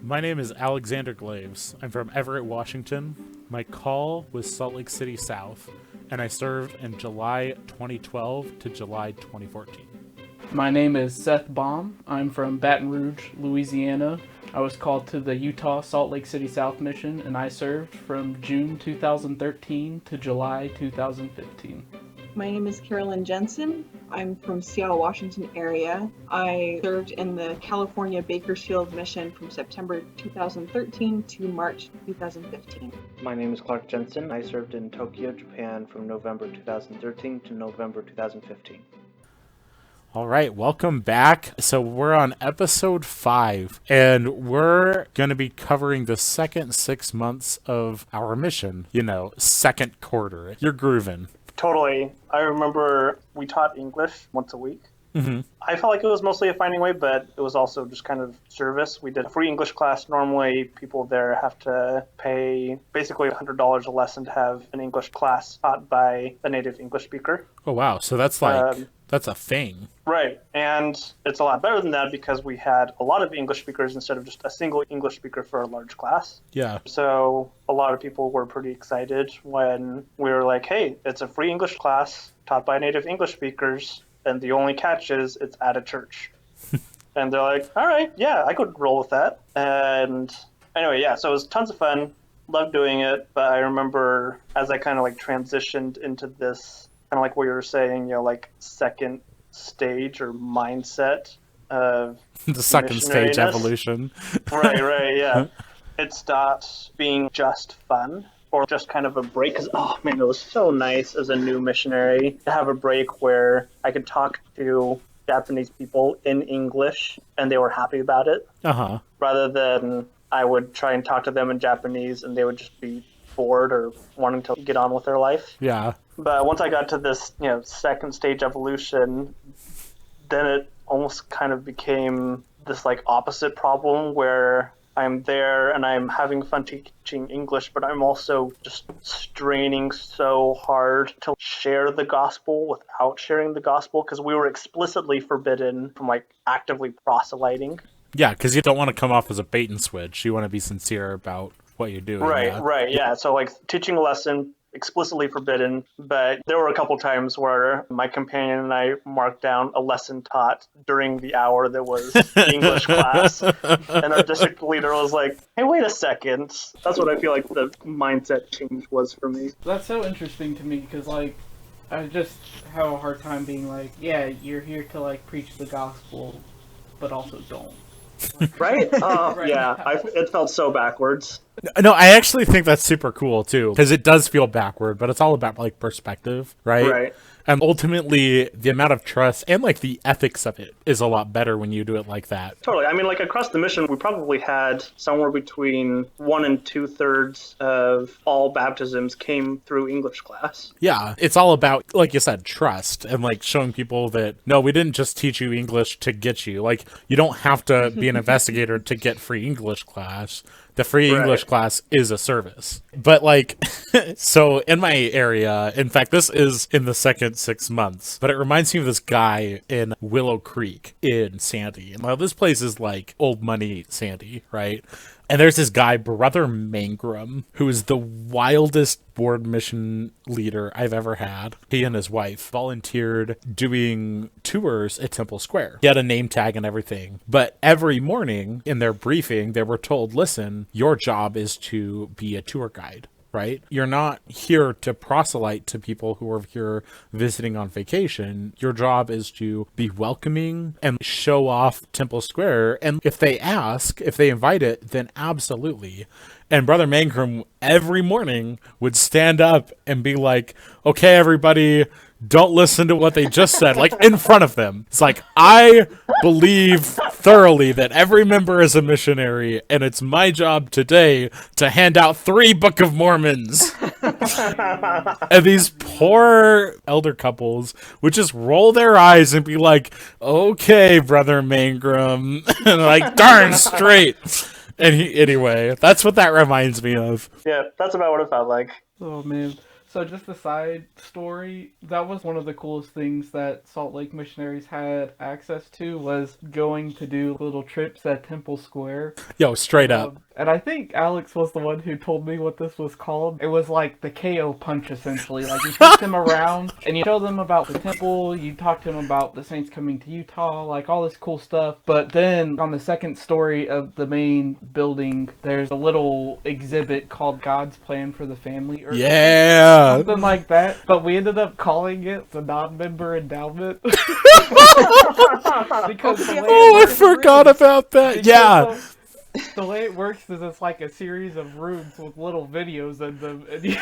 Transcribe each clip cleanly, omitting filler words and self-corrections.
My name is Alexander Glaves. I'm from Everett, Washington. My call was Salt Lake City South, and I served in July 2012 to July 2014. My name is Seth Baum. I'm from Baton Rouge, Louisiana. I was called to the Utah Salt Lake City South mission, and I served from June 2013 to July 2015. My name is Carolyn Jensen. I'm from Seattle, Washington area. I served in the California Bakersfield mission from September 2013 to March 2015. My name is Clark Jensen. I served in Tokyo, Japan from November 2013 to November 2015. All right, welcome back. So we're on episode 5, and we're going to be covering the second 6 months of our mission. Second quarter. You're grooving. Totally. I remember we taught English once a week. Mm-hmm. I felt like it was mostly a finding way, but it was also just kind of service. We did a free English class. Normally, people there have to pay basically $100 a lesson to have an English class taught by a native English speaker. Oh, wow. So that's that's a thing. Right. And it's a lot better than that because we had a lot of English speakers instead of just a single English speaker for a large class. Yeah. So a lot of people were pretty excited when we were like, hey, it's a free English class taught by native English speakers. And the only catch is it's at a church. And they're like, all right, yeah, I could roll with that. And anyway, yeah, so it was tons of fun. Loved doing it. But I remember as I kind of like transitioned into this, kind of like what you were saying, like second stage or mindset of the second stage evolution. Right, yeah. It stopped being just fun or just kind of a break. Because, oh man, it was so nice as a new missionary to have a break where I could talk to Japanese people in English and they were happy about it. Uh-huh. Rather than I would try and talk to them in Japanese and they would just be bored or wanting to get on with their life. Yeah. But once I got to this, second stage evolution, then it almost kind of became this like opposite problem where I'm there and I'm having fun teaching English, but I'm also just straining so hard to share the gospel without sharing the gospel because we were explicitly forbidden from like actively proselyting. Yeah, because you don't want to come off as a bait and switch. You want to be sincere about what you're doing. Right, yeah. So like teaching a lesson, explicitly forbidden, but there were a couple times where my companion and I marked down a lesson taught during the hour that was English class, and our district leader was like, hey, wait a second. That's what I feel like the mindset change was for me. That's so interesting to me because, I just have a hard time being like, yeah, you're here to, preach the gospel, but also don't. Right? Yeah, it felt so backwards. No, I actually think that's super cool, too, because it does feel backward, but it's all about, perspective, right? Right. And ultimately, the amount of trust and, the ethics of it is a lot better when you do it like that. Totally. I mean, across the mission, we probably had somewhere between 1 and 2/3 of all baptisms came through English class. Yeah, it's all about, like you said, trust and, showing people that, no, we didn't just teach you English to get you. You don't have to be an investigator to get free English class. The free English class is a service. But so in my area, in fact, this is in the second 6 months, but it reminds me of this guy in Willow Creek in Sandy. Now this place is old money Sandy, right? And there's this guy, Brother Mangrum, who is the wildest board mission leader I've ever had. He and his wife volunteered doing tours at Temple Square. He had a name tag and everything. But every morning in their briefing, they were told, listen, your job is to be a tour guide. Right? You're not here to proselyte to people who are here visiting on vacation. Your job is to be welcoming and show off Temple Square. And if they ask, if they invite it, then absolutely. And Brother Mangrum every morning would stand up and be like, okay, everybody, don't listen to what they just said, in front of them. It's I believe thoroughly that every member is a missionary, and it's my job today to hand out 3 Book of Mormons. And these poor elder couples would just roll their eyes and be like, okay, Brother Mangrum. And darn straight. And anyway, that's what that reminds me of. Yeah, that's about what it felt like. Oh, man. So just a side story, that was one of the coolest things that Salt Lake Missionaries had access to, was going to do little trips at Temple Square. Yo, straight up. And I think Alex was the one who told me what this was called. It was like the KO punch, essentially. Like, you take them around, and you show them about the temple, you talk to them about the Saints coming to Utah, like all this cool stuff. But then, on the second story of the main building, there's a little exhibit called God's Plan for the Family. Or something like that. But we ended up calling it the non-member endowment. Because I forgot about that. Yeah. The way it works is it's like a series of rooms with little videos in them, and you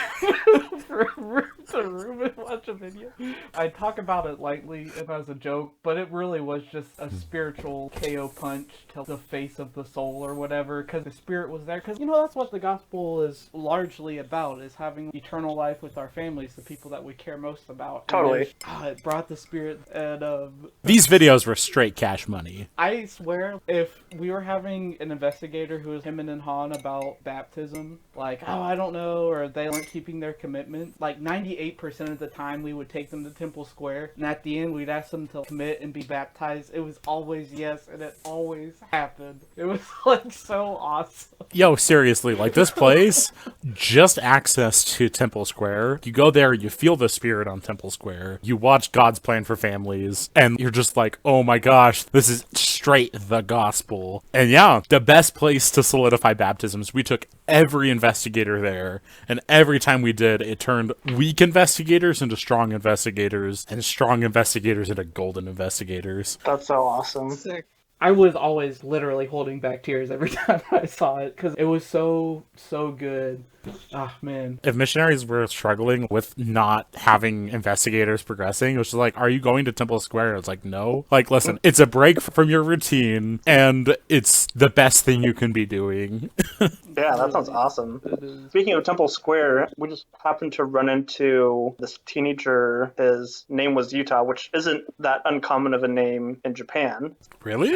move from room to room and watch a video. I talk about it lightly and as a joke, but it really was just a spiritual KO punch to the face of the soul or whatever, because the spirit was there. Because, that's what the gospel is largely about, is having eternal life with our families, the people that we care most about. Totally. It brought the spirit, and These videos were straight cash money. I swear, if we were having an investigator who was hemming and hawing about baptism, like, oh, I don't know, or they weren't keeping their commitment, like 98% of the time we would take them to Temple Square, and at the end we'd ask them to commit and be baptized. It was always yes, and it always happened. It was like so awesome. Yo, seriously, like this place, just access to Temple Square. You go there, you feel the spirit on Temple Square. You watch God's Plan for Families, and you're just like, oh my gosh, this is straight the gospel. And yeah, the best place to solidify baptisms. We took every investigator there, and every time we did, it turned weak investigators into strong investigators, and strong investigators into golden investigators. That's so awesome. Sick. I was always literally holding back tears every time I saw it, because it was so good. Ah, man. If missionaries were struggling with not having investigators progressing, it was just like, are you going to Temple Square? It's like, no. Like, listen, it's a break from your routine, and it's the best thing you can be doing. Yeah, that sounds awesome. Speaking of Temple Square, we just happened to run into this teenager. His name was Utah, which isn't that uncommon of a name in Japan. Really?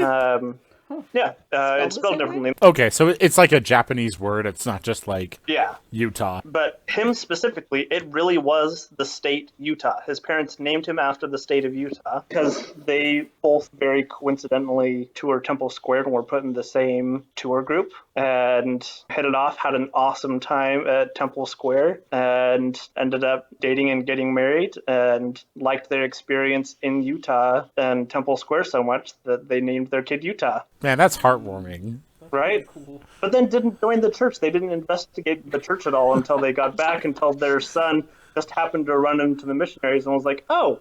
Yeah, it's the spelled same way? differently. Okay, so it's like a Japanese word. It's not just like Yeah, Utah. but him specifically, it really was the state Utah. His parents named him after the state of Utah because they both very coincidentally toured Temple Square and were put in the same tour group and hit it off, had an awesome time at Temple Square, and ended up dating and getting married, and liked their experience in Utah and Temple Square so much that they named their kid Utah. Man, that's heartwarming. Right? Cool. But then didn't join the church. They didn't investigate the church at all until they got back, until their son just happened to run into the missionaries and was like, oh,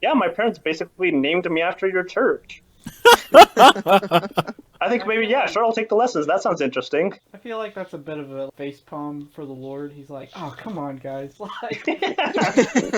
yeah, my parents basically named me after your church. I think maybe, yeah, sure, I'll take the lessons. That sounds interesting. I feel like that's a bit of a facepalm for the Lord. He's like, oh, come on, guys. Like,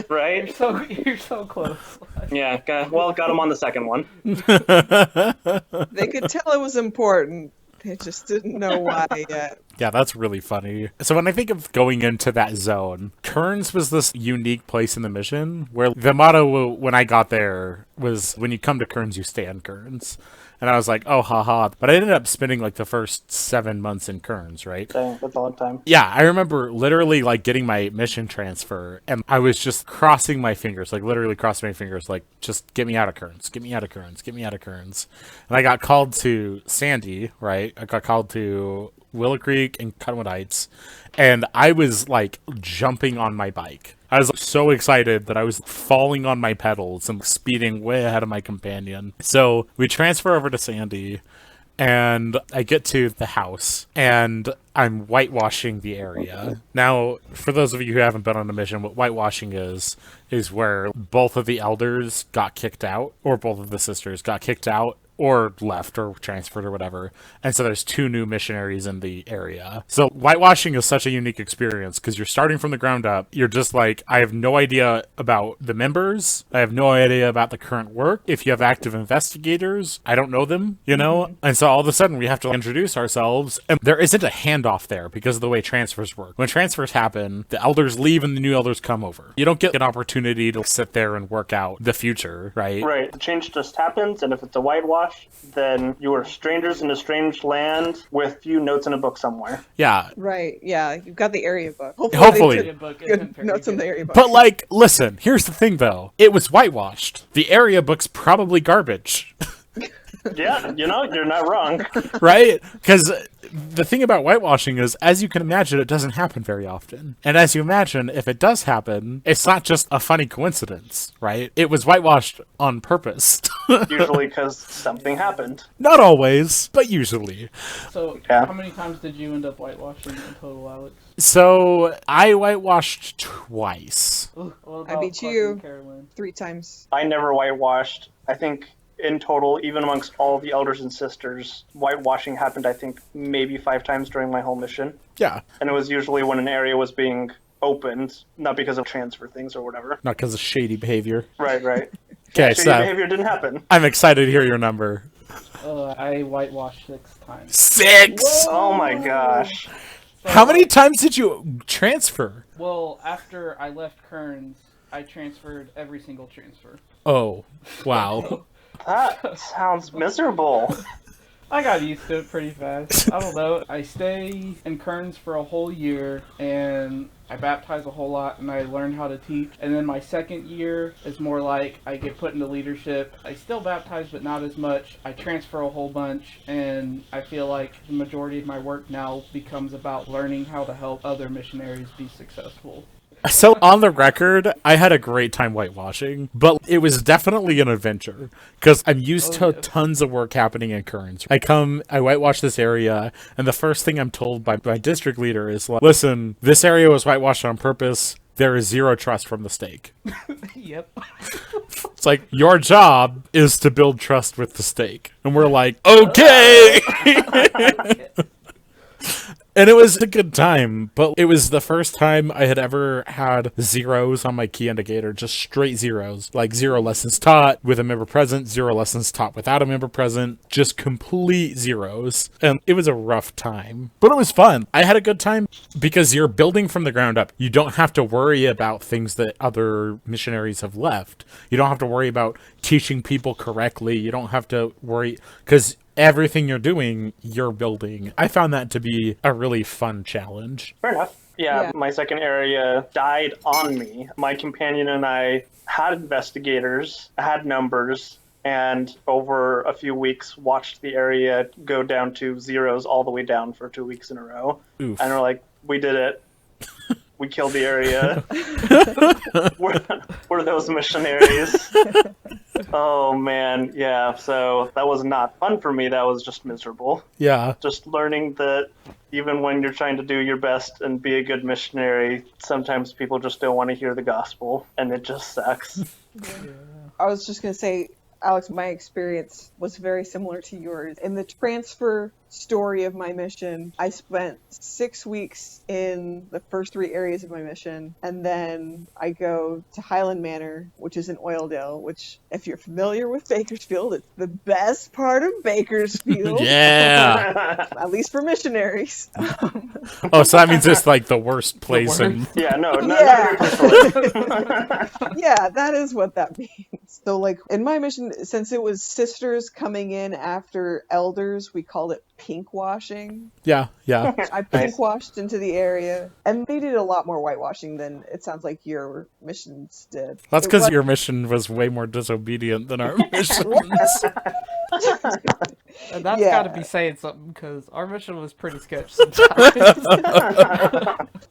Right? you're so close. Like, Yeah, got him on the second one. They could tell it was important. They just didn't know why yet. Yeah, that's really funny. So when I think of going into that zone, Kearns was this unique place in the mission where the motto when I got there was, when you come to Kearns, you stay in Kearns. And I was like, oh, haha. But I ended up spending like the first 7 months in Kearns, right? Dang, that's a long time. Yeah, I remember literally like getting my mission transfer, and I was just crossing my fingers, like literally crossing my fingers, like, just get me out of Kearns, get me out of Kearns, get me out of Kearns. And I got called to Sandy, right? I got called to Willow Creek and Cottonwood Heights, and I was like jumping on my bike. I was so excited that I was falling on my pedals and speeding way ahead of my companion. So we transfer over to Sandy, and I get to the house, and I'm whitewashing the area. Now, for those of you who haven't been on a mission, what whitewashing is where both of the elders got kicked out, or both of the sisters got kicked out, or left or transferred or whatever. And so there's 2 new missionaries in the area. So whitewashing is such a unique experience because you're starting from the ground up. You're just like, I have no idea about the members. I have no idea about the current work. If you have active investigators, I don't know them, you know? And so all of a sudden we have to introduce ourselves, and there isn't a handoff there because of the way transfers work. When transfers happen, the elders leave and the new elders come over. You don't get an opportunity opportunity to sit there and work out the future, right? Right. The change just happens, and if it's a whitewash, then you are strangers in a strange land with few notes in a book somewhere. Yeah. Right, yeah, you've got the area book. Hopefully. they Area book took isn't good very notes in good. the area book. But, like, listen, here's the thing, though. It was whitewashed. The area book's probably garbage, Yeah, you're not wrong. right? Because the thing about whitewashing is, as you can imagine, it doesn't happen very often. And as you imagine, if it does happen, it's not just a funny coincidence, right? It was whitewashed on purpose. Usually because something happened. Not always, but usually. So, Yeah. how many times did you end up whitewashing in total, Alex? So, I whitewashed twice. What I about beat Clark you and Carolyn? 3 times. I never whitewashed. I think in total, even amongst all the elders and sisters, whitewashing happened, I think, maybe 5 times during my whole mission. Yeah, And it was usually when an area was being opened, not because of transfer things or whatever. not because of shady behavior. Right. Okay, Shady so behavior didn't happen. I'm excited to hear your number. I whitewashed 6 times. 6! Oh my gosh. So, How many times did you transfer? Well, after I left Kearns, I transferred every single transfer. Oh, wow. That sounds miserable. I got used to it pretty fast. I don't know. I stay in Kearns for a whole year, and I baptize a whole lot, and I learn how to teach. And then my second year is more like I get put into leadership. I still baptize, but not as much. I transfer a whole bunch, and I feel like the majority of my work now becomes about learning how to help other missionaries be successful. So, on the record, I had a great time whitewashing, but it was definitely an adventure, because I'm used to tons of work happening in Kearns. I whitewash this area, and the first thing I'm told by my district leader is, like, listen, this area was whitewashed on purpose. There is zero trust from the stake. Yep. It's like, your job is to build trust with the stake. And we're like, okay! And it was a good time, but it was the first time I had ever had zeros on my key indicator, just straight zeros. Like 0 lessons taught with a member present, 0 lessons taught without a member present, just complete zeros. And it was a rough time, but it was fun. I had a good time because you're building from the ground up. You don't have to worry about things that other missionaries have left. You don't have to worry about teaching people correctly. You don't have to worry, because everything you're doing, you're building. I found that to be a really fun challenge. Fair enough. Yeah, Yeah. my second area died on me. My companion and I had investigators, had numbers, and over a few weeks watched the area go down to zeros all the way down for 2 weeks in a row. Oof. And we're like, we did it. We killed the area. we're those missionaries. Oh man, yeah. So that was not fun for me. That was just miserable. Yeah. Just learning that even when you're trying to do your best and be a good missionary, sometimes people just don't want to hear the gospel, and it just sucks. I was just going to say, Alex, my experience was very similar to yours. In the transfer story of my mission, I spent 6 weeks in the first 3 areas of my mission, and then I go to Highland Manor, which is in Oildale, which, if you're familiar with Bakersfield, it's the best part of Bakersfield. Yeah. At least for missionaries. Oh, so that means it's like the worst place in... Yeah, no, not Yeah. very personal. Yeah, that is what that means. So, like, in my mission, since it was sisters coming in after elders, we called it pink washing. Yeah, yeah. I pink washed into the area, and they did a lot more whitewashing than it sounds like your missions did. That's It because was- your mission was way more disobedient than our missions. And that's Yeah. got to be saying something, because our mission was pretty sketch sometimes.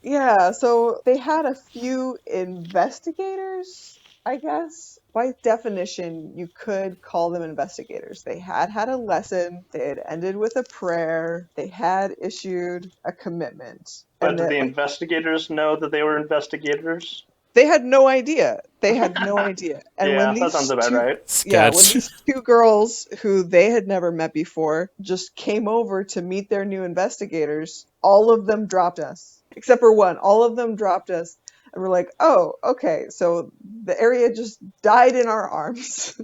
Yeah, so they had a few investigators, I guess. By definition, you could call them investigators. They had a lesson, they had ended with a prayer, they had issued a commitment. But And did the that- investigators know that they were investigators? they had no idea. They had no idea. And Yeah, when that these sounds about two- right. Yeah, when Sketch. these 2 girls who they had never met before just came over to meet their new investigators, all of them dropped us. Except for one. All of them dropped us. And we're like, oh, okay. So the area just died in our arms.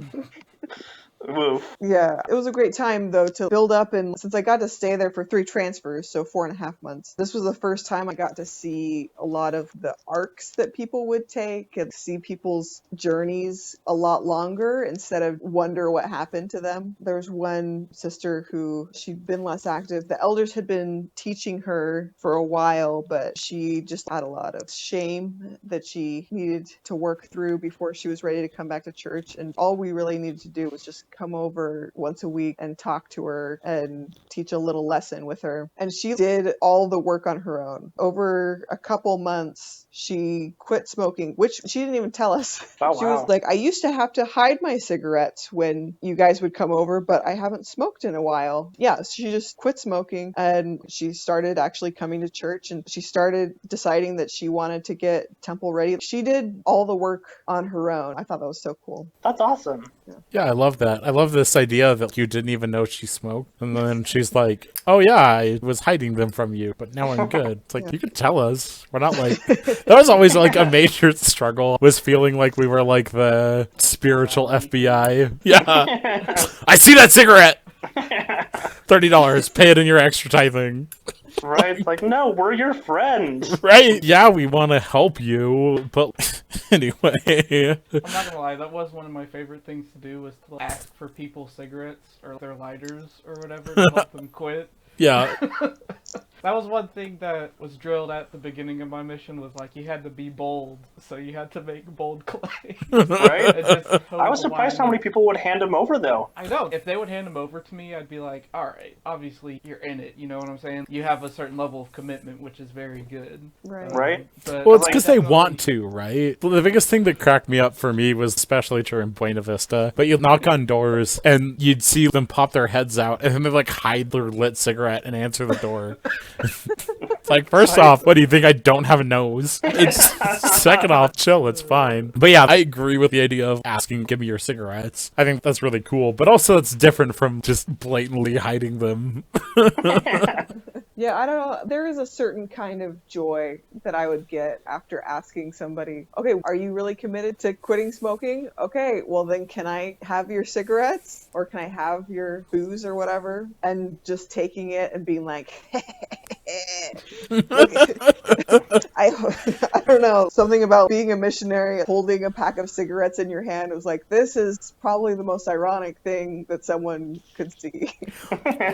Woof. Yeah, it was a great time though to build up, and since I got to stay there for 3 transfers, so 4.5 months, this was the first time I got to see a lot of the arcs that people would take and see people's journeys a lot longer instead of wonder what happened to them. There's one sister who she'd been less active. The elders had been teaching her for a while, but she just had a lot of shame that she needed to work through before she was ready to come back to church. And all we really needed to do was just come over once a week and talk to her and teach a little lesson with her. And she did all the work on her own. Over a couple months, she quit smoking, which she didn't even tell us. Oh, She wow. was like, I used to have to hide my cigarettes when you guys would come over, but I haven't smoked in a while. Yeah, she just quit smoking and she started actually coming to church, and she started deciding that she wanted to get temple ready. She did all the work on her own. I thought that was so cool. That's awesome. Yeah, I love that. I love this idea that you didn't even know she smoked. And then she's like, oh yeah, I was hiding them from you, but now I'm good. It's like, you could tell us. We're not like... That was always like a major struggle, was feeling like we were like the spiritual FBI. Yeah. I see that cigarette! $30, pay it in your extra tithing. Right? It's like, no, we're your friends. Right? Yeah, we want to help you, but anyway. I'm not gonna lie, that was one of my favorite things to do, was to ask for people cigarettes or their lighters or whatever to help them quit. Yeah. That was one thing that was drilled at the beginning of my mission, was like, you had to be bold, so you had to make bold claims. Right? And just toe I was the surprised line. how many people would hand them over, though. I know. If they would hand them over to me, I'd be like, alright, obviously you're in it, you know what I'm saying? You have a certain level of commitment, which is very good. Right. Right? But Well, it's like, because they definitely- want to, right? Well, the biggest thing that cracked me up for me was especially during Buena Vista. But you'd knock on doors and you'd see them pop their heads out and then they'd like hide their lit cigarette and answer the door. It's like, first off, what do you think? I don't have a nose. It's second off, chill, it's fine. But yeah, I agree with the idea of asking, give me your cigarettes. I think that's really cool. But also it's different from just blatantly hiding them. Yeah, I don't know. There is a certain kind of joy that I would get after asking somebody, okay, are you really committed to quitting smoking? Okay, well then can I have your cigarettes? Or can I have your booze or whatever? And just taking it and being like, I don't know. Something about being a missionary, holding a pack of cigarettes in your hand, was like, this is probably the most ironic thing that someone could see.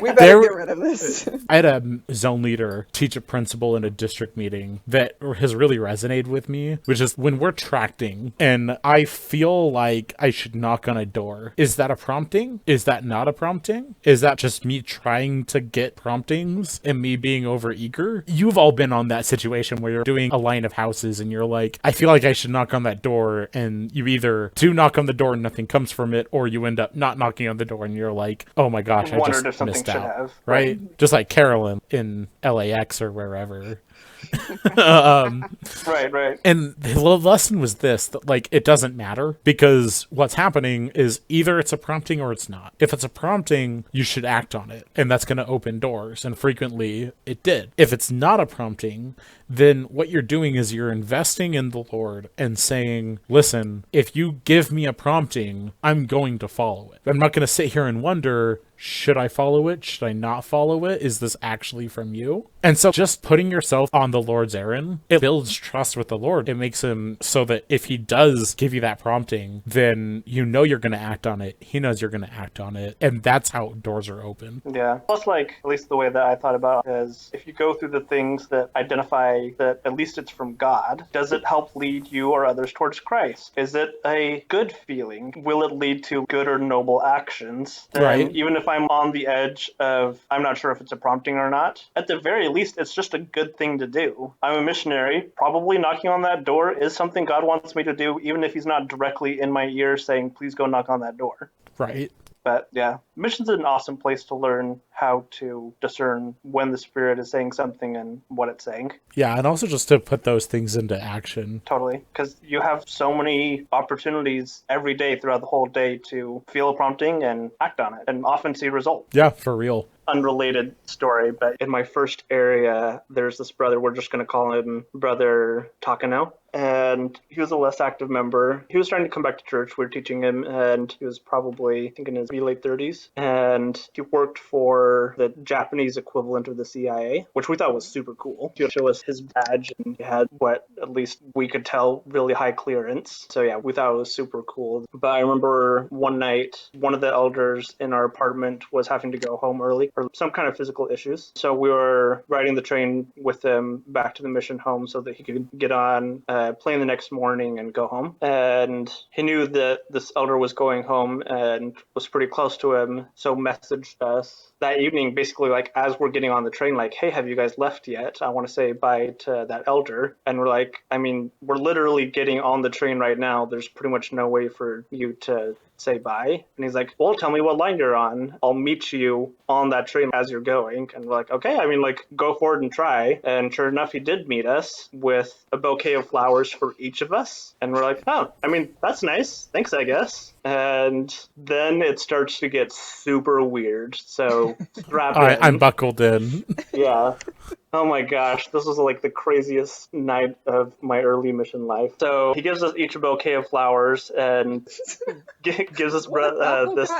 We better get rid of this. I had a zone leader teach a principle in a district meeting that has really resonated with me, which is when we're tracting and I feel like I should knock on a door. Is that a prompting? Is that not a prompting? Is that just me trying to get promptings and me being over eager? You've all been on that situation where you're doing a line of houses and you're like, I feel like I should knock on that door, and you either do knock on the door and nothing comes from it, or you end up not knocking on the door and you're like, oh my gosh, I Wondered if just something missed should out. have. Right? Just like Carolyn in LAX or wherever. Right. And the lesson was this, that like, it doesn't matter, because what's happening is either it's a prompting or it's not. If it's a prompting, you should act on it, and that's going to open doors, and frequently it did. If it's not a prompting, then what you're doing is you're investing in the Lord and saying, listen, if you give me a prompting, I'm going to follow it. I'm not going to sit here and wonder, should I follow it? Should I not follow it? Is this actually from you? And so just putting yourself on the Lord's errand, it builds trust with the Lord. It makes him so that if he does give you that prompting, then you know you're going to act on it. He knows you're going to act on it. And that's how doors are open. Yeah. Plus, like, at least the way that I thought about it is, if you go through the things that identify that at least it's from God, does it help lead you or others towards Christ? Is it a good feeling? Will it lead to good or noble actions? Then Right. even if I'm on the edge of, I'm not sure if it's a prompting or not, at the very least, it's just a good thing to do. I'm a missionary. Probably knocking on that door is something God wants me to do, even if he's not directly in my ear saying, please go knock on that door. Right. But yeah, mission's an awesome place to learn how to discern when the Spirit is saying something and what it's saying. Yeah. And also just to put those things into action. Totally. Because you have so many opportunities every day throughout the whole day to feel a prompting and act on it and often see results. Yeah, for real. unrelated story, but in my first area, there's this brother, we're just going to call him Brother Takano. And he was a less active member. He was trying to come back to church. We were teaching him, and he was probably, I think, in his late 30s. And he worked for the Japanese equivalent of the CIA, which we thought was super cool. He would show us his badge, and he had what, at least we could tell, really high clearance. So yeah, we thought it was super cool. But I remember one night, one of the elders in our apartment was having to go home early for some kind of physical issues. So we were riding the train with him back to the mission home so that he could get on plane the next morning and go home. And he knew that this elder was going home and was pretty close to him, so messaged us that evening, basically like as we're getting on the train, like, hey, have you guys left yet? I want to say bye to that elder. And we're like, I mean, we're literally getting on the train right now. There's pretty much no way for you to say bye. And he's like, well, tell me what line you're on. I'll meet you on that train as you're going. And we're like, okay, I mean, like, go forward and try. And sure enough, he did meet us with a bouquet of flowers for each of us. And we're like, oh, I mean, that's nice. Thanks, I guess. And then it starts to get super weird. So strap in. I'm buckled in. Yeah. Oh my gosh, this was like the craziest night of my early mission life. So he gives us each a bouquet of flowers and gives us this,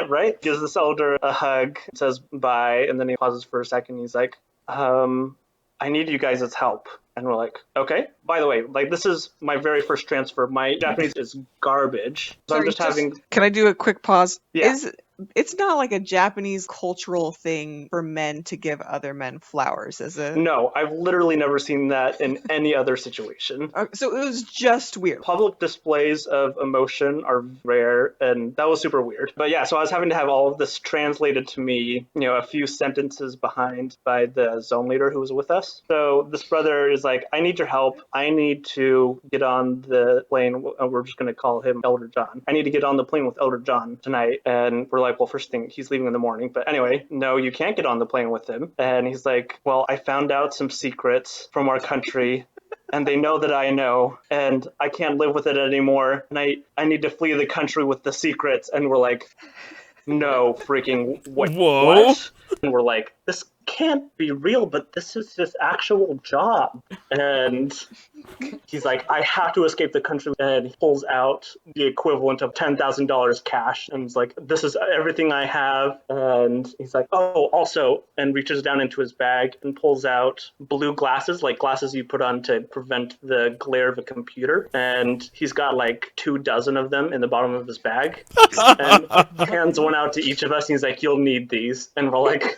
right? Gives this elder a hug, says bye, and then he pauses for a second. He's like, I need you guys' help. And we're like, okay. By the way, like, this is my very first transfer. My Japanese is garbage. So Sorry, I'm just having... Can I do a quick pause? Yeah. It's not like a Japanese cultural thing for men to give other men flowers, is it? No, I've literally never seen that in any other situation. So it was just weird. Public displays of emotion are rare, and that was super weird. But yeah, so I was having to have all of this translated to me, you know, a few sentences behind by the zone leader who was with us. So this brother is like, I need your help. I need to get on the plane. We're just going to call him Elder John. I need to get on the plane with Elder John tonight. And we're like, well, first thing, he's leaving in the morning. But anyway, no, you can't get on the plane with him. And he's like, well, I found out some secrets from our country. And they know that I know, and I can't live with it anymore. And I need to flee the country with the secrets. And we're like, no freaking what? And we're like, this can't be real, but this is his actual job. And he's like, I have to escape the country. And he pulls out the equivalent of $10,000 cash. And he's like, this is everything I have. And he's like, oh, also, and reaches down into his bag and pulls out blue glasses, like glasses you put on to prevent the glare of a computer. And he's got like 24 of them in the bottom of his bag. And hands one out to each of us. And he's like, you'll need these. And we're like,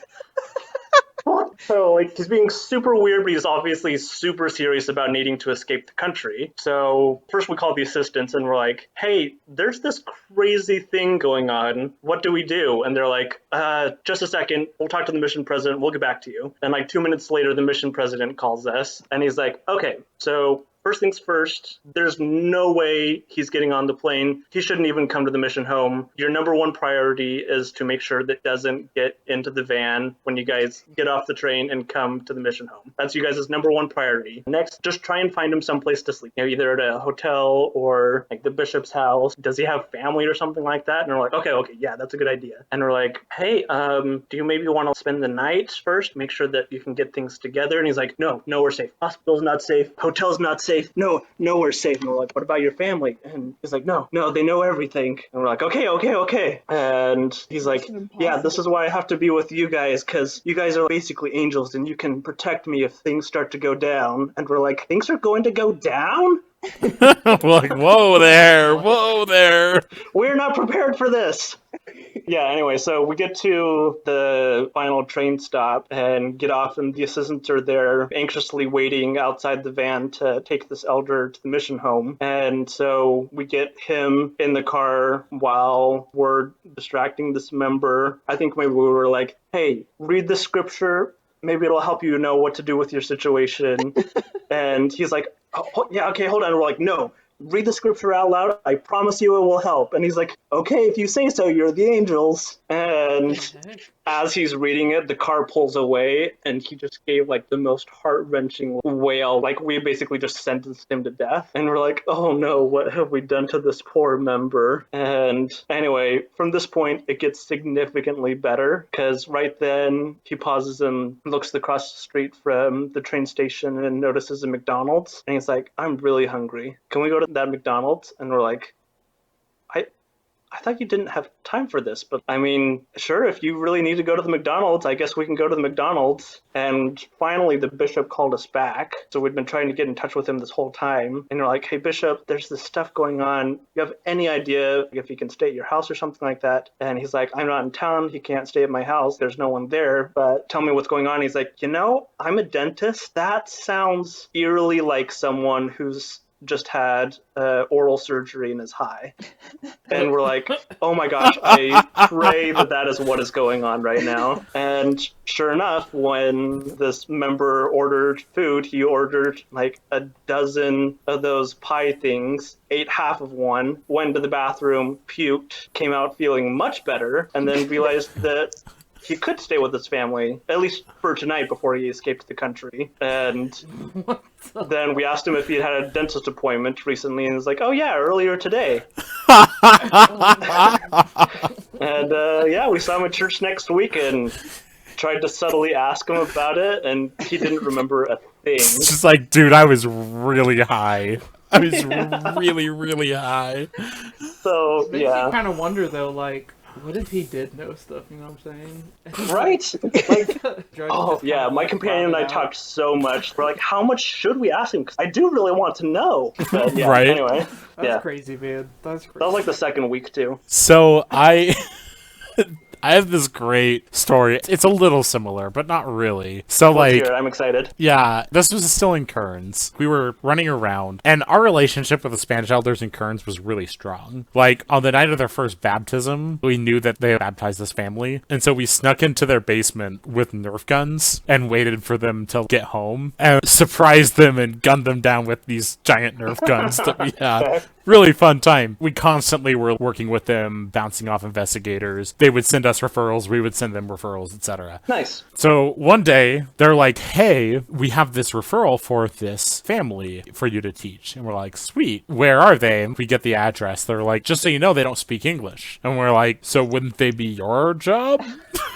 so, like, he's being super weird, but he's obviously super serious about needing to escape the country. So first we call the assistants and we're like, hey, there's this crazy thing going on. What do we do? And they're like, just a second. We'll talk to the mission president. We'll get back to you. And like 2 minutes later, the mission president calls us and he's like, okay, so first things first, there's no way he's getting on the plane. He shouldn't even come to the mission home. Your number one priority is to make sure that it doesn't get into the van when you guys get off the train and come to the mission home. That's you guys' number one priority. Next, just try and find him someplace to sleep. You know, either at a hotel or like the bishop's house. Does he have family or something like that? And we're like, okay, yeah, that's a good idea. And we're like, hey, do you maybe want to spend the night first? Make sure that you can get things together. And he's like, no, we're safe. Hospital's not safe. Hotel's not safe. No, we're safe. And we're like, what about your family? And he's like, no, they know everything. And we're like, okay. And he's like, yeah, this is why I have to be with you guys, because you guys are basically angels and you can protect me if things start to go down. And we're like, things are going to go down? We're like, whoa there. We're not prepared for this. Yeah, anyway, so we get to the final train stop and get off, and the assistants are there anxiously waiting outside the van to take this elder to the mission home. And so we get him in the car while we're distracting this member. I think maybe we were like, hey, read the scripture. Maybe it'll help you know what to do with your situation. And he's like, oh, yeah, okay, hold on. And we're like, no, read the scripture out loud. I promise you it will help. And he's like, okay, if you say so, you're the angels. And as he's reading it, the car pulls away, and he just gave like the most heart-wrenching wail. Like, we basically just sentenced him to death. And we're like, oh no, what have we done to this poor member? And anyway, from this point, it gets significantly better, because right then he pauses and looks across the street from the train station and notices a McDonald's. And he's like, I'm really hungry. Can we go to that McDonald's? And we're like, I thought you didn't have time for this, but I mean, sure, if you really need to go to the McDonald's, I guess we can go to the McDonald's. And finally, the bishop called us back. So we'd been trying to get in touch with him this whole time. And we're like, hey, Bishop, there's this stuff going on. You have any idea if he can stay at your house or something like that? And he's like, I'm not in town. He can't stay at my house. There's no one there. But tell me what's going on. He's like, I'm a dentist. That sounds eerily like someone who's just had oral surgery and is high. And we're like, oh my gosh, I pray that is what is going on right now. And sure enough, when this member ordered food, he ordered like a dozen of those pie things, ate half of one, went to the bathroom, puked, came out feeling much better, and then realized that he could stay with his family, at least for tonight, before he escaped the country. And then we asked him if he had a dentist appointment recently, and he was like, oh yeah, earlier today. And yeah, we saw him at church next week and tried to subtly ask him about it, and he didn't remember a thing. It's just like, dude, I was really high. I was really, really high. So, Makes yeah. you kind of wonder, though, like, what if he did know stuff, you know what I'm saying? Right? Like, oh, Just yeah, kinda, my like, companion and I brought it out. talked so much. We're like, how much should we ask him? Because I do really want to know. But, yeah, Right. Anyway, That's yeah. crazy, man. That's crazy. That was like the second week, too. So I have this great story. It's a little similar, but not really. So Let's like, hear it. I'm excited. yeah, this was still in Kearns. We were running around, and our relationship with the Spanish elders in Kearns was really strong. Like, on the night of their first baptism, we knew that they had baptized this family, and so we snuck into their basement with Nerf guns and waited for them to get home and surprised them and gunned them down with these giant Nerf guns that we had. Really fun time. We constantly were working with them, bouncing off investigators. They would send us referrals, we would send them referrals, etc. Nice. So one day, they're like, hey, we have this referral for this family for you to teach. And we're like, sweet. Where are they? And we get the address. They're like, just so you know, they don't speak English. And we're like, so wouldn't they be your job?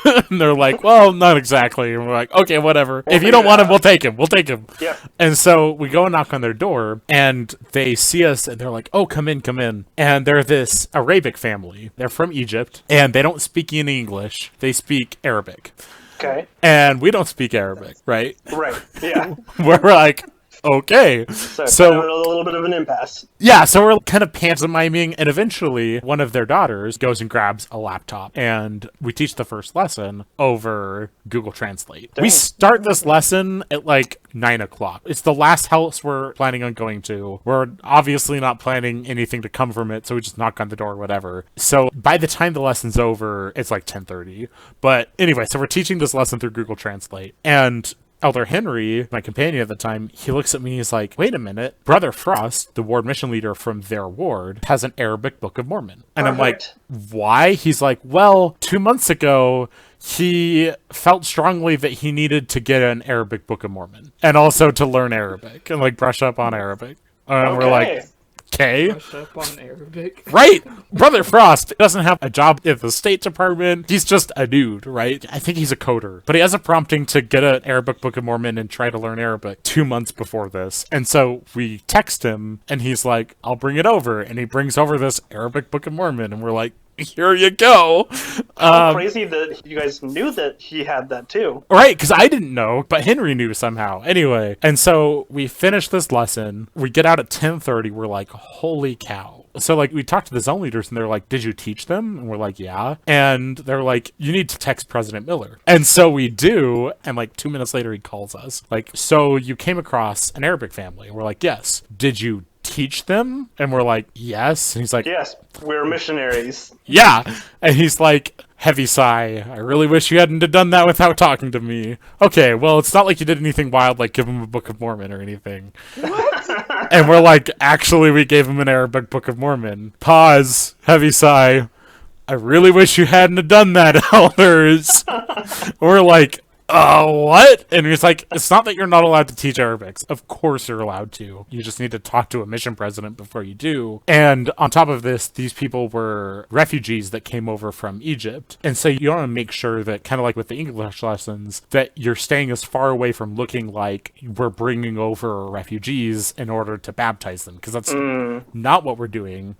And they're like, well, not exactly. And we're like, okay, whatever. If you don't want him, we'll take him. We'll take him. Yeah. And so we go and knock on their door, and they see us, and they're like, oh, come in, come in. And they're this Arabic family. They're from Egypt, and they don't speak any English. They speak Arabic. Okay. And we don't speak Arabic, right? Right. Yeah. We're like, okay. So kind of a little bit of an impasse. Yeah, so we're kind of pantomiming, and eventually one of their daughters goes and grabs a laptop, and we teach the first lesson over Google Translate. We start this lesson at like 9 o'clock. It's the last house we're planning on going to. We're obviously not planning anything to come from it, so we just knock on the door or whatever. So by the time the lesson's over, it's like 10:30. But anyway, so we're teaching this lesson through Google Translate, and Elder Henry, my companion at the time, he looks at me and he's like, wait a minute, Brother Frost, the ward mission leader from their ward, has an Arabic Book of Mormon. And I'm like, why? He's like, well, 2 months ago, he felt strongly that he needed to get an Arabic Book of Mormon and also to learn Arabic and like brush up on Arabic. And we're like, okay. Brush up on Arabic. Right? Brother Frost doesn't have a job at the State Department. He's just a dude, right? I think he's a coder. But he has a prompting to get an Arabic Book of Mormon and try to learn Arabic 2 months before this. And so we text him, and he's like, I'll bring it over. And he brings over this Arabic Book of Mormon, and we're like, here you go. Crazy that you guys knew that he had that too. Right, because I didn't know, but Henry knew somehow. Anyway, and so we finish this lesson. We get out at 10:30. We're like, holy cow. So, like, we talked to the zone leaders, and they're like, did you teach them? And we're like, yeah. And they're like, you need to text President Miller. And so we do, and like 2 minutes later, he calls us. Like, so you came across an Arabic family. And we're like, yes. Did you teach them? And we're like, yes. And he's like, Yes, we're missionaries. yeah. And he's like, heavy sigh, I really wish you hadn't have done that without talking to me. Okay, well, it's not like you did anything wild, like give him a Book of Mormon or anything. What? And we're like, actually, we gave him an Arabic Book of Mormon. Pause. Heavy sigh. I really wish you hadn't have done that, elders. We're like, what? And he's like, it's not that you're not allowed to teach Arabic. Of course you're allowed to. You just need to talk to a mission president before you do. And on top of this, these people were refugees that came over from Egypt. And so you want to make sure that, kind of like with the English lessons, that you're staying as far away from looking like we're bringing over refugees in order to baptize them. Because that's not what we're doing.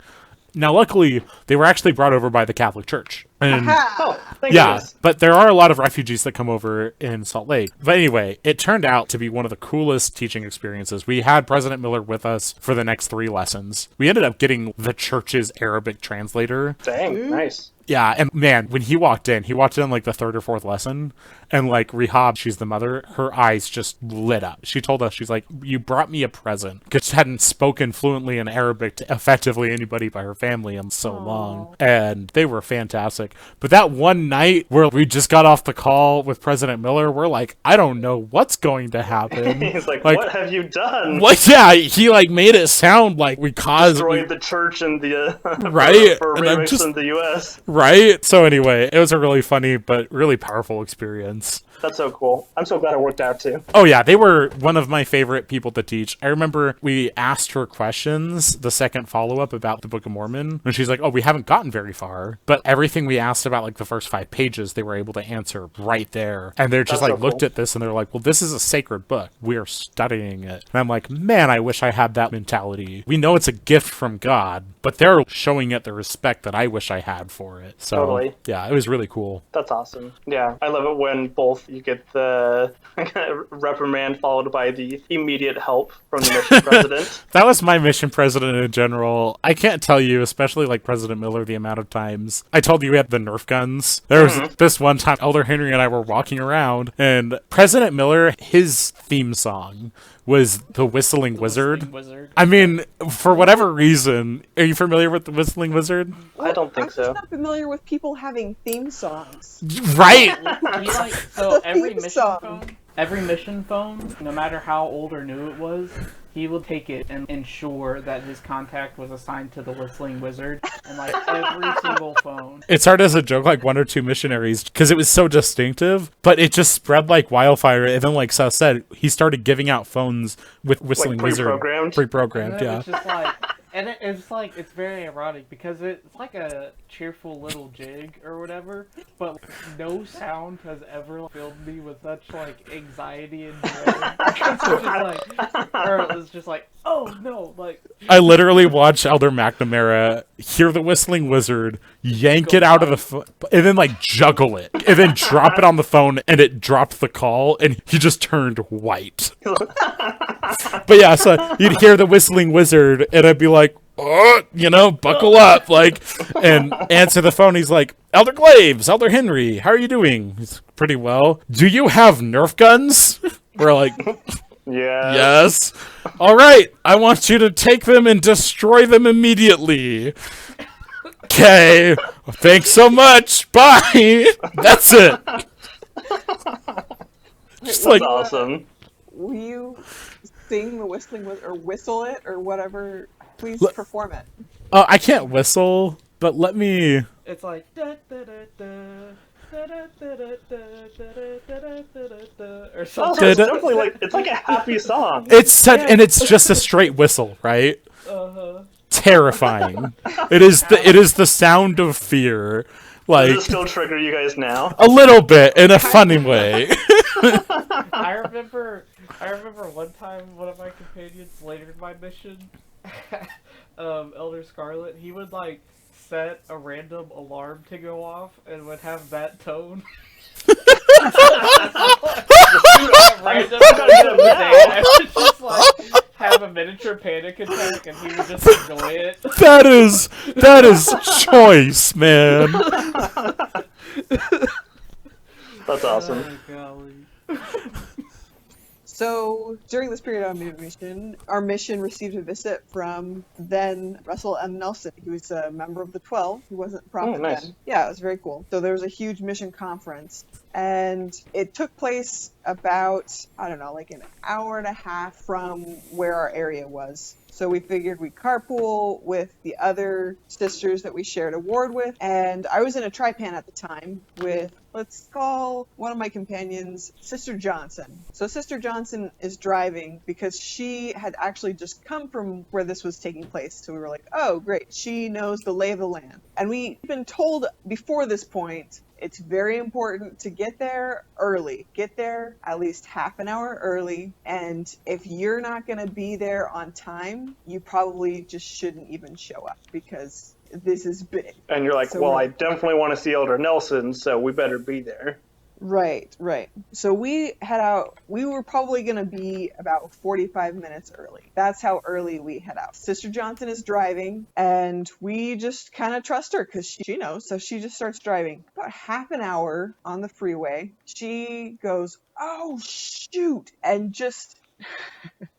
Now, luckily, they were actually brought over by the Catholic Church. And Oh, thank yeah, goodness. but there are a lot of refugees that come over in Salt Lake. But anyway, it turned out to be one of the coolest teaching experiences. We had President Miller with us for the next 3 lessons. We ended up getting the church's Arabic translator. Dang, nice. Yeah, and man, when he walked in like the 3rd or 4th lesson, and like Rehab, she's the mother, her eyes just lit up. She told us, she's like, you brought me a present, because she hadn't spoken fluently in Arabic to effectively anybody by her family in so long, and they were fantastic. But that one night where we just got off the call with President Miller, we're like, I don't know what's going to happen. He's like, what have you done? Like, yeah, he like made it sound like we caused Destroyed the church and the Right, for and I'm remix just- in the U.S. right. So anyway, it was a really funny but really powerful experience. That's so cool. I'm so glad it worked out too. Oh yeah, they were one of my favorite people to teach. I remember we asked her questions, the second follow-up about the Book of Mormon, and she's like, oh, we haven't gotten very far. But everything we asked about like the first 5 pages, they were able to answer right there. And they're just That's like so looked cool. at this and they're like, well, this is a sacred book. We're studying it. And I'm like, man, I wish I had that mentality. We know it's a gift from God, but they're showing it the respect that I wish I had for it. So Totally. yeah, it was really cool. That's awesome. Yeah, I love it when both you get the reprimand followed by the immediate help from the mission president. That was my mission president in general. I can't tell you, especially like President Miller, the amount of times I told you we had the Nerf guns. There was this one time Elder Henry and I were walking around, and President Miller, his theme song was the Whistling Wizard. Wizard. I mean, for whatever reason, are you familiar with the Whistling Wizard? I don't think I'm so. just not familiar with people having theme songs. Right. He like so The every theme mission song. phone, every mission phone, no matter how old or new it was, he would take it and ensure that his contact was assigned to the Whistling Wizard, and like every single phone. It started as a joke, like 1 or 2 missionaries, because it was so distinctive, but it just spread like wildfire. And then, like Seth said, he started giving out phones with Whistling Wizard. pre-programmed? Pre-programmed, And then yeah. it's just like, and it's like it's very ironic because it's like a cheerful little jig or whatever, but no sound has ever filled me with such like anxiety and dread. It's just like, or it's just like, oh no, like I literally watched Elder McNamara hear the Whistling Wizard, yank it out of the phone, and then like juggle it, and then drop it on the phone, and it dropped the call, and he just turned white. But yeah, so you'd hear the Whistling Wizard, and I'd be like, oh, you know, buckle up, like, and answer the phone. He's like, Elder Glaves, Elder Henry, how are you doing? He's pretty well. Do you have Nerf guns? We're like, Yeah. yes. All right. I want you to take them and destroy them immediately. Okay. Thanks so much. Bye. That's it. Just That's like, awesome. Will you sing the Whistling Wizard or whistle it or whatever? Please Let- perform it. I can't whistle, but let me. it's like da da da da. Da, da, da, da, da, da, da, da, da, da, or Also, something. it's definitely like it's like a happy song. It's such, and it's just a straight whistle, right? Terrifying. It is the sound of fear. Does Like it still trigger you guys now? a little bit in a funny way. I remember one time one of my companions later in my mission, Elder Scarlet, he would like set a random alarm to go off and would have that tone. Random time of the day, I would just like have a miniature panic attack and he would just enjoy it. That is choice, man. That's awesome. Oh, golly. So during this period of mission, our mission received a visit from then Russell M. Nelson. He was a member of the 12. He wasn't a prophet nice. then. Yeah, it was very cool. So there was a huge mission conference, and it took place about, I don't know, like an hour and a half from where our area was. So we figured we'd carpool with the other sisters that we shared a ward with. And I was in a tripan at the time with, let's call one of my companions, Sister Johnson. So Sister Johnson is driving because she had actually just come from where this was taking place. So we were like, oh, great. She knows the lay of the land. And we'd been told before this point, it's very important to get there early. Get there at least half an hour early. And if you're not going to be there on time, you probably just shouldn't even show up because this is big. And you're like, So well, we're- I definitely want to see Elder Nelson, so we better be there. Right. So we head out. We were probably going to be about 45 minutes early. That's how early we head out. Sister Johnson is driving, and we just kind of trust her because she knows. So she just starts driving. About half an hour on the freeway, she goes, oh, shoot, and just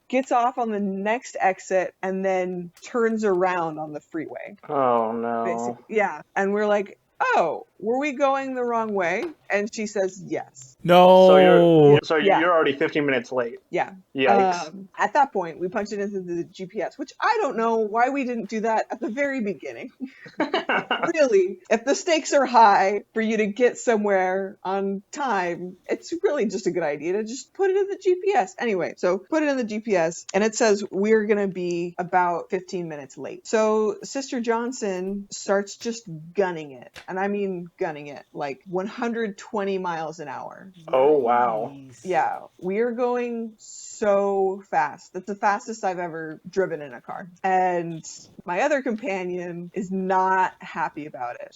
gets off on the next exit and then turns around on the freeway. Oh, no. Basically. Yeah. And we're like, oh, were we going the wrong way? And she says yes. No. So Yeah. you're already 15 minutes late. Yeah. Yikes. At that point, we punched it into the GPS, which I don't know why we didn't do that at the very beginning. Really, if the stakes are high for you to get somewhere on time, it's really just a good idea to just put it in the GPS. Anyway, so put it in the GPS, and it says we're going to be about 15 minutes late. So Sister Johnson starts just gunning it. And I mean gunning it, like 120 miles an hour. Oh, wow. Nice. Yeah, we are going so fast. That's the fastest I've ever driven in a car. And my other companion is not happy about it.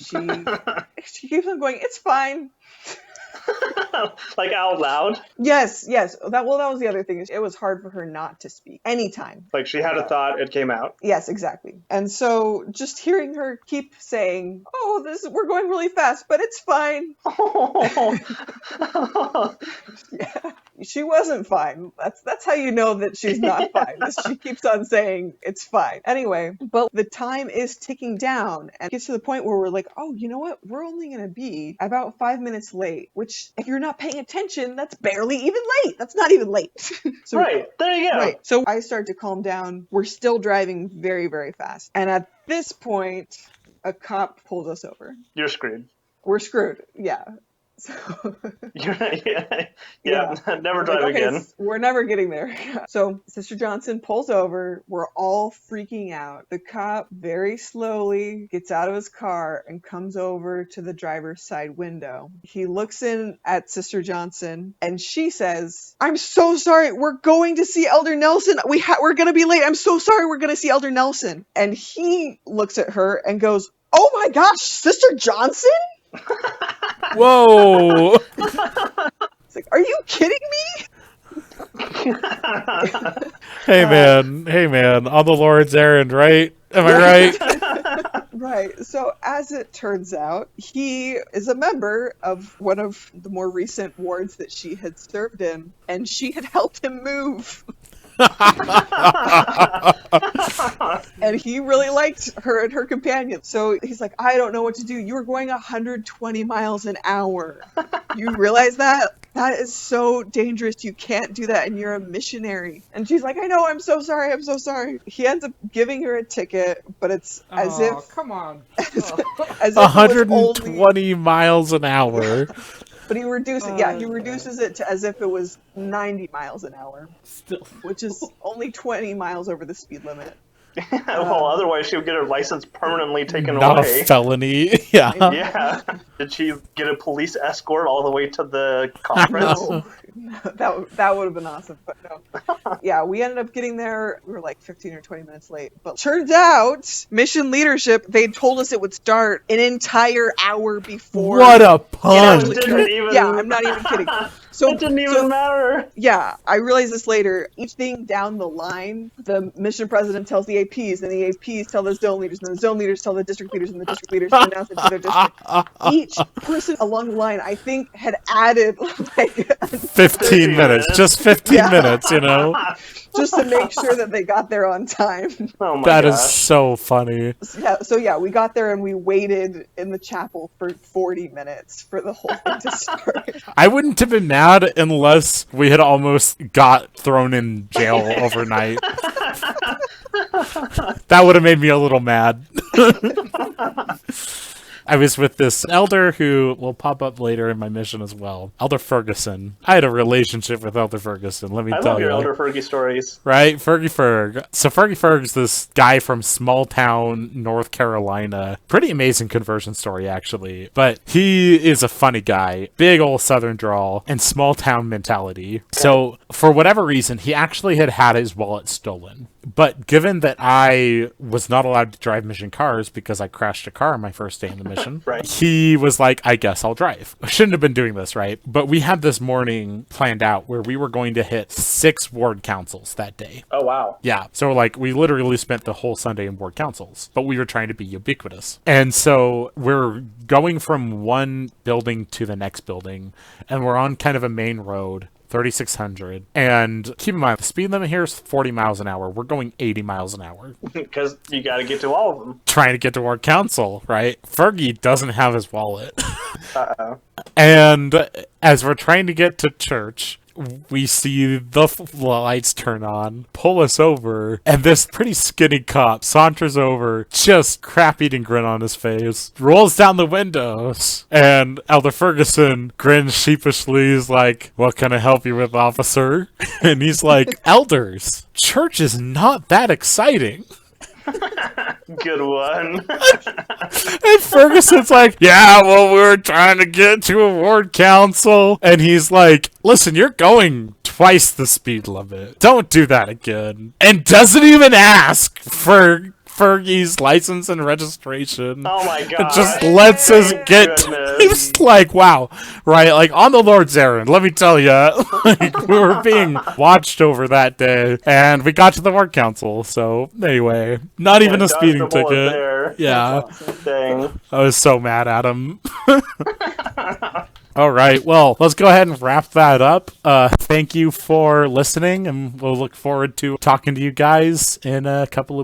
She keeps on going, it's fine. Like out loud? Yes. That was the other thing. It was hard for her not to speak anytime. Like she had a thought, it came out. Yes, exactly. And so just hearing her keep saying, oh, we're going really fast, but it's fine. Yeah, she wasn't fine. That's how you know that she's not fine. She keeps on saying it's fine. Anyway, but the time is ticking down and it gets to the point where we're like, oh, you know what? We're only going to be about 5 minutes late, which if you're not paying attention, that's barely even late. That's not even late. So, Right, there you go. right. So I start to calm down. We're still driving very, very fast. And at this point, a cop pulls us over. You're screwed. We're screwed. Yeah. So Yeah, never drive like, okay, again. we're never getting there. So Sister Johnson pulls over. We're all freaking out. The cop very slowly gets out of his car and comes over to the driver's side window. He looks in at Sister Johnson and she says, I'm so sorry. We're going to see Elder Nelson. We're going to be late. I'm so sorry. We're going to see Elder Nelson. And he looks at her and goes, oh my gosh, Sister Johnson? Whoa. It's like, are you kidding me? Hey man, on the Lord's errand, right? Am I right? Right. So as it turns out, he is a member of one of the more recent wards that she had served in, and she had helped him move. And he really liked her and her companion. So he's like, I don't know what to do. You were going 120 miles an hour. You realize that? That is so dangerous. You can't do that, and you're a missionary. And she's like, I know, I'm so sorry, I'm so sorry. He ends up giving her a ticket, but it's as if Come on. as if it was 120 only, miles an hour. but he reduces it to as if it was 90 miles an hour, Still. which is only 20 miles over the speed limit. Well, otherwise she would get her license permanently taken Not away. a felony. Yeah. Yeah. Did she get a police escort all the way to the conference? No, that would have been awesome, but no. Yeah, we ended up getting there. We were like 15 or 20 minutes late. But turns out, mission leadership, they told us it would start an entire hour before. What a You know, pun. didn't even... Yeah, I'm not even kidding. So It didn't even matter. yeah, I realized this later. Each thing down the line, the mission president tells the APs, and the APs tell the zone leaders, and the zone leaders tell the district leaders, and the district leaders announce it to their district. Each person along the line, I think, had added like 15 minutes, just 15 Yeah. minutes, you know? just to make sure that they got there on time. Oh my That is gosh. so funny. So we got there and we waited in the chapel for 40 minutes for the whole thing to start. I wouldn't have been mad unless we had almost got thrown in jail overnight. That would have made me a little mad. I was with this elder who will pop up later in my mission as well. Elder Ferguson. I had a relationship with Elder Ferguson, let me I tell love you. your Elder Fergie stories. Right? Fergie Ferg. So Fergie Ferg's this guy from small town North Carolina. Pretty amazing conversion story, actually. But he is a funny guy. Big old southern drawl and small town mentality. So for whatever reason, he actually had his wallet stolen. But given that I was not allowed to drive mission cars because I crashed a car on my first day in the mission, Right. he was like, I guess I'll drive. I shouldn't have been doing this, right? But we had this morning planned out where we were going to hit 6 ward councils that day. Oh wow. Yeah. So, like, we literally spent the whole Sunday in ward councils, but we were trying to be ubiquitous. And so we're going from one building to the next building, and we're on kind of a main road. 3600. And keep in mind, the speed limit here is 40 miles an hour. We're going 80 miles an hour. Because you got to get to all of them. Trying to get to our council, right? Fergie doesn't have his wallet. Uh-oh. And as we're trying to get to church, we see the lights turn on, pull us over, and this pretty skinny cop saunters over, just crap-eating grin on his face, rolls down the windows, and Elder Ferguson grins sheepishly. He's like, "What can I help you with, officer?" And he's like, "Elders, church is not that exciting." Good one. And Ferguson's like, "Yeah, well, we were trying to get to a ward council." And he's like, "Listen, you're going twice the speed limit. Don't do that again." And doesn't even ask for Fergie's license and registration. Oh my It god. just lets us get. Goodness. He was like, "Wow, right? Like on the Lord's errand. Let me tell you, like, we were being watched over that day, and we got to the ward council. So anyway, not even a Dodged speeding the bullet ticket. there. Yeah, Dang. I was so mad at him." All right, well, let's go ahead and wrap that up. Thank you for listening, and we'll look forward to talking to you guys in a couple of